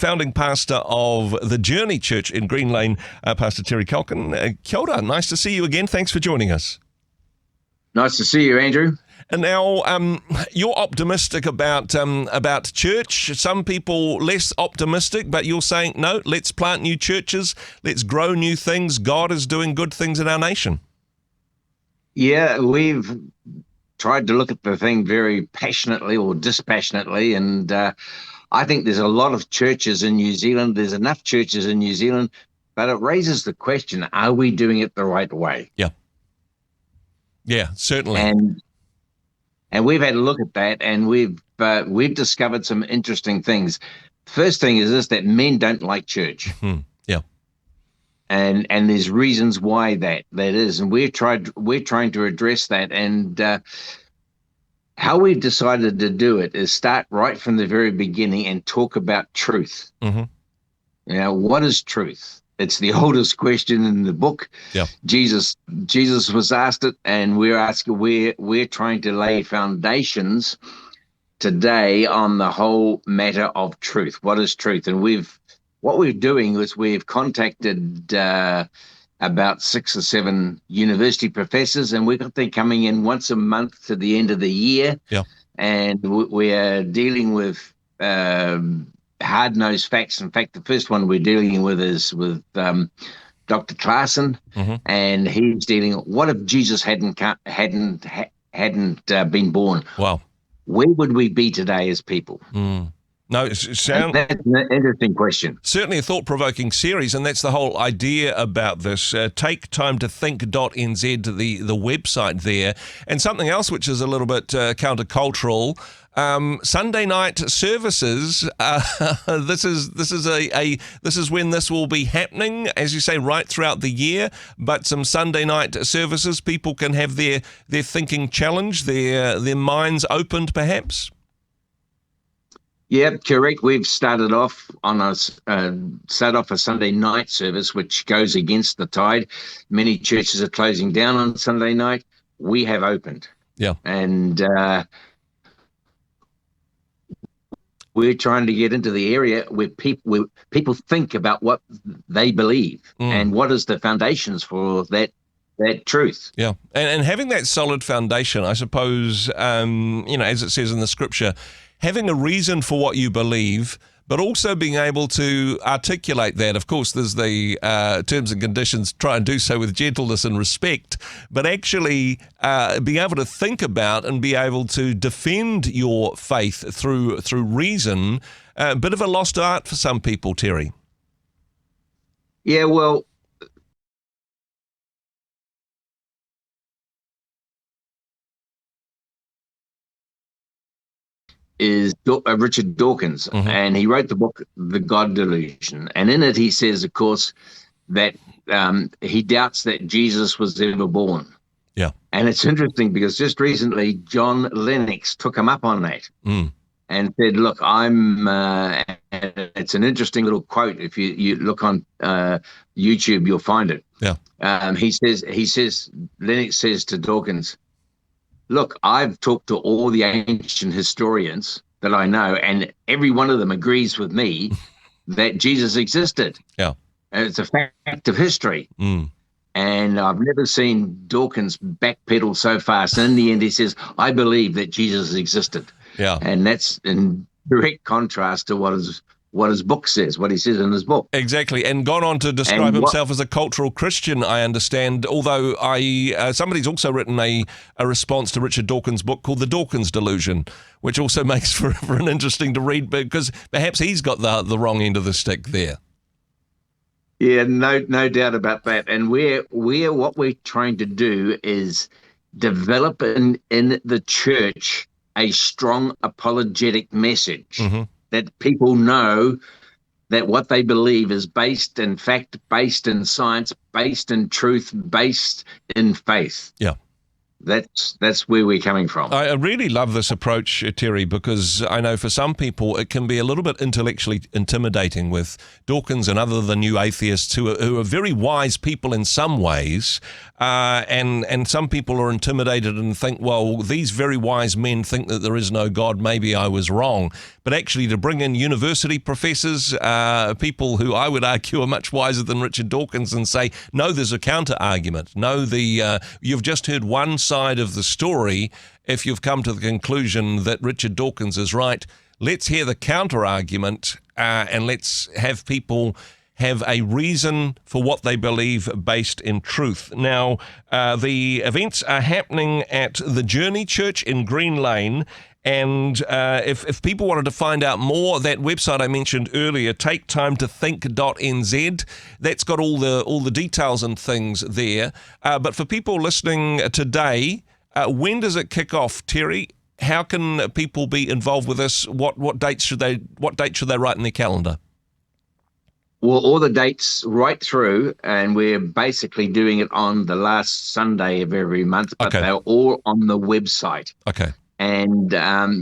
founding pastor of the Journey Church in Green Lane, Pastor Terry Calkin. Kia ora, nice to see you again. Thanks for joining us. Nice to see you, Andrew. And now you're optimistic about church. Some people less optimistic, but you're saying, no, let's plant new churches, let's grow new things. God is doing good things in our nation. Yeah, we've tried to look at the thing very passionately or dispassionately, and I think there's a lot of churches in New Zealand. There's enough churches in New Zealand, but it raises the question, are we doing it the right way? Yeah, certainly. And we've had a look at that, and we've discovered some interesting things. First thing is this, that men don't like church. Yeah. And there's reasons why that is, and we're trying to address that. And how we've decided to do it is start right from the very beginning and talk about truth. What is truth? It's the oldest question in the book. Yeah. Jesus was asked it, and we're trying to lay foundations today on the whole matter of truth. What is truth? And what we're doing is we've contacted about 6 or 7 university professors, and we've got them coming in once a month to the end of the year. Yeah. And we are dealing with hard-nosed facts. In fact, the first one we're dealing with is with Dr. Clarkson, and he's dealing. What if Jesus hadn't been born? Wow. Where would we be today as people? No, That's an interesting question. Certainly a thought-provoking series, and that's the whole idea about this. Taketimetothink.nz, the website there. And something else which is a little bit countercultural, Sunday night services. This is when this will be happening, as you say, right throughout the year. But some Sunday night services, people can have their thinking challenged, their minds opened, perhaps. Yeah, correct. We've started off on a Sunday night service, which goes against the tide. Many churches are closing down on Sunday night. We have opened. Yeah, and we're trying to get into the area where people think about what they believe and what is the foundations for that truth. Yeah, and having that solid foundation, I suppose, as it says in the scripture, having a reason for what you believe, but also being able to articulate that. Of course, there's the terms and conditions, try and do so with gentleness and respect, but actually being able to think about and be able to defend your faith through reason, a bit of a lost art for some people, Terry. Yeah, well, is Richard Dawkins, and he wrote the book The God Delusion, and in it he says, of course, that he doubts that Jesus was ever born. Yeah. And it's interesting because just recently John Lennox took him up on that and said, look, it's an interesting little quote. If you look on YouTube, you'll find it. Yeah. Lennox says to Dawkins, look, I've talked to all the ancient historians that I know, and every one of them agrees with me that Jesus existed. Yeah. And it's a fact of history. And I've never seen Dawkins backpedal so fast. And in the end, he says, I believe that Jesus existed. Yeah. And that's in direct contrast to what his book says, what he says in his book. Exactly, and gone on to describe himself as a cultural Christian, I understand, although somebody's also written a response to Richard Dawkins' book called The Dawkins Delusion, which also makes for an interesting to read, because perhaps he's got the wrong end of the stick there. Yeah, no doubt about that. And what we're trying to do is develop in the church a strong apologetic message that people know that what they believe is based in fact, based in science, based in truth, based in faith. Yeah. That's where we're coming from. I really love this approach, Terry, because I know for some people it can be a little bit intellectually intimidating with Dawkins and other the new atheists who are very wise people in some ways, and some people are intimidated and think, well, these very wise men think that there is no God, maybe I was wrong. but actually to bring in university professors, people who I would argue are much wiser than Richard Dawkins, and say, no, there's a counter argument. No, you've just heard one side of the story. If you've come to the conclusion that Richard Dawkins is right, let's hear the counter argument, and let's have people have a reason for what they believe based in truth. Now, the events are happening at the Journey Church in Green Lane. And if people wanted to find out more, that website I mentioned earlier, taketimetothink.nz, that's got all the details and things there. But for people listening today, when does it kick off, Terry? How can people be involved with this? What date should they write in their calendar? Well, all the dates right through, and we're basically doing it on the last Sunday of every month, but they're all on the website. Okay. And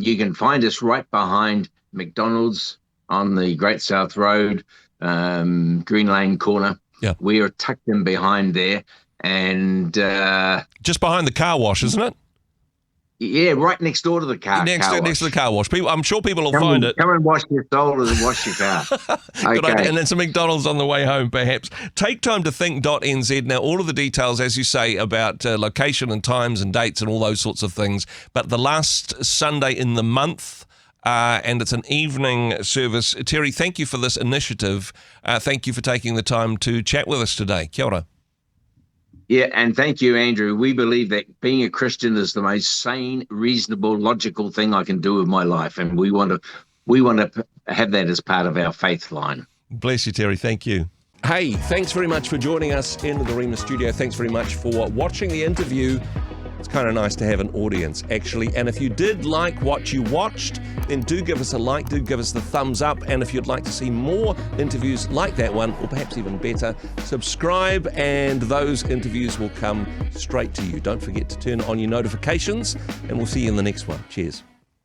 you can find us right behind McDonald's on the Great South Road, Green Lane corner. Yeah. We are tucked in behind there. And just behind the car wash, isn't it? Yeah, right next door to the car next to the car wash. I'm sure people will find it. Come and wash your soul and wash your car. Okay. And then some McDonald's on the way home, perhaps. Taketimetothink.nz. Now, all of the details, as you say, about location and times and dates and all those sorts of things. But the last Sunday in the month, and it's an evening service. Terry, thank you for this initiative. Thank you for taking the time to chat with us today. Kia ora. Yeah, and thank you, Andrew. We believe that being a Christian is the most sane, reasonable, logical thing I can do with my life, and we want to have that as part of our faith line. Bless you, Terry. Thank you. Hey, thanks very much for joining us in the Rhema studio. Thanks very much for watching the interview. It's kind of nice to have an audience, actually. And if you did like what you watched, then do give us a like, do give us the thumbs up. And if you'd like to see more interviews like that one, or perhaps even better, subscribe and those interviews will come straight to you. Don't forget to turn on your notifications, and we'll see you in the next one. Cheers.